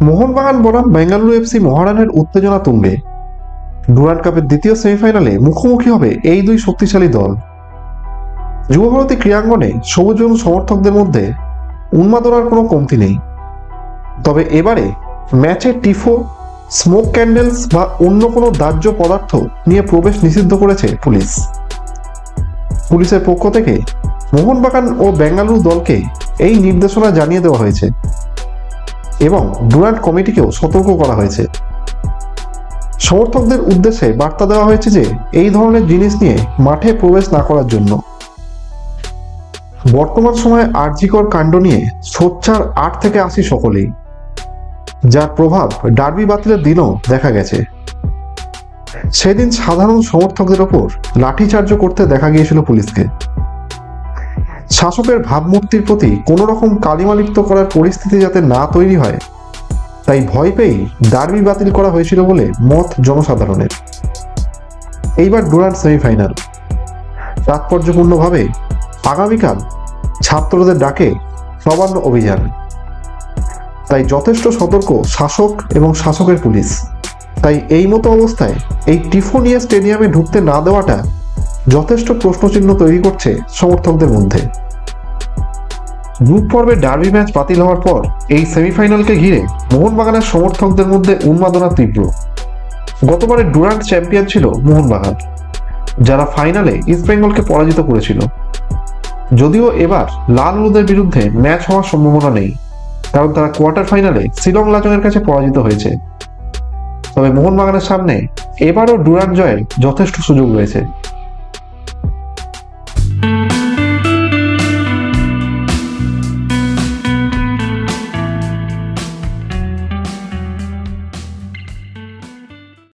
মোহনবাগান বনাম বেঙ্গালুরু এফসি মহারানের উত্তেজনা তুঙ্গে। ডুরান্ড কাপের দ্বিতীয় সেমিফাইনালে মুখোমুখি হবে এই দুই শক্তিশালী দল। যুবভারতী ক্রীড়াঙ্গনে সবুজ রং সমর্থকদের মধ্যে উন্মাদনার কোনো কমতি নেই। তবে এবারে ম্যাচে টিফো, স্মোক ক্যান্ডেলস বা অন্য কোনো দাহ্য পদার্থ নিয়ে প্রবেশ নিষিদ্ধ করেছে পুলিশ। পুলিশের পক্ষ থেকে মোহনবাগান ও বেঙ্গালুরু দলকে এই নির্দেশনা জানিয়ে দেওয়া হয়েছে এবং ডুরান্ড কমিটিকেও সতর্ক করা হয়েছে। সমর্থকদের উদ্দেশ্যে বার্তা দেওয়া হয়েছে যে এই ধরনের জিনিস নিয়ে মাঠে প্রবেশ না করার জন্য। বর্তমান সময়ে আরজিকর কাণ্ড নিয়ে সোচ্চার 8 থেকে 80 সকলেই, যার প্রভাব ডার্বি বাতিলের দিনও দেখা গেছে। সেদিন সাধারণ সমর্থকদের ওপর লাঠিচার্জ করতে দেখা গিয়েছিল পুলিশকে। শাসকের ভাবমূর্তির প্রতি কোনো রকম কালিমালিপ্ত করার পরিস্থিতি যাতে না তৈরি হয়, তাই ভয় পেয়েই ডার্বি বাতিল করা হয়েছিল বলে মত জনসাধারণের। এইবার ডুরান্ড সেমিফাইনাল তাৎপর্যপূর্ণভাবে আগামীকাল ছাত্রদের ডাকে নবান্ন অভিযান, তাই যথেষ্ট সতর্ক শাসক এবং শাসকের পুলিশ। তাই এই মতো অবস্থায় এই টিফো নিয়ে স্টেডিয়ামে ঢুকতে না দেওয়াটা যথেষ্ট প্রশ্নচিহ্ন তৈরি করছে সমর্থকদের মধ্যে। গ্রুপ পর্বে ডার্বি ম্যাচ বাতিল হওয়ার পর এই সেমিফাইনালকে ঘিরে মোহনবাগানের সমর্থকদের মধ্যে উন্মাদনা তীব্র। গতবারের ডুরান্ড চ্যাম্পিয়ন ছিল মোহনবাগান, যারা ফাইনালে ইস্টবেঙ্গলকে পরাজিত করেছিল। যদিও এবার লাল হলুদের বিরুদ্ধে ম্যাচ হওয়ার সম্ভাবনা নেই, কারণ তারা কোয়ার্টার ফাইনালে শিলং লাচংয়ের কাছে পরাজিত হয়েছে। তবে মোহনবাগানের সামনে এবারও ডুরান্ড জয়ের যথেষ্ট সুযোগ রয়েছে।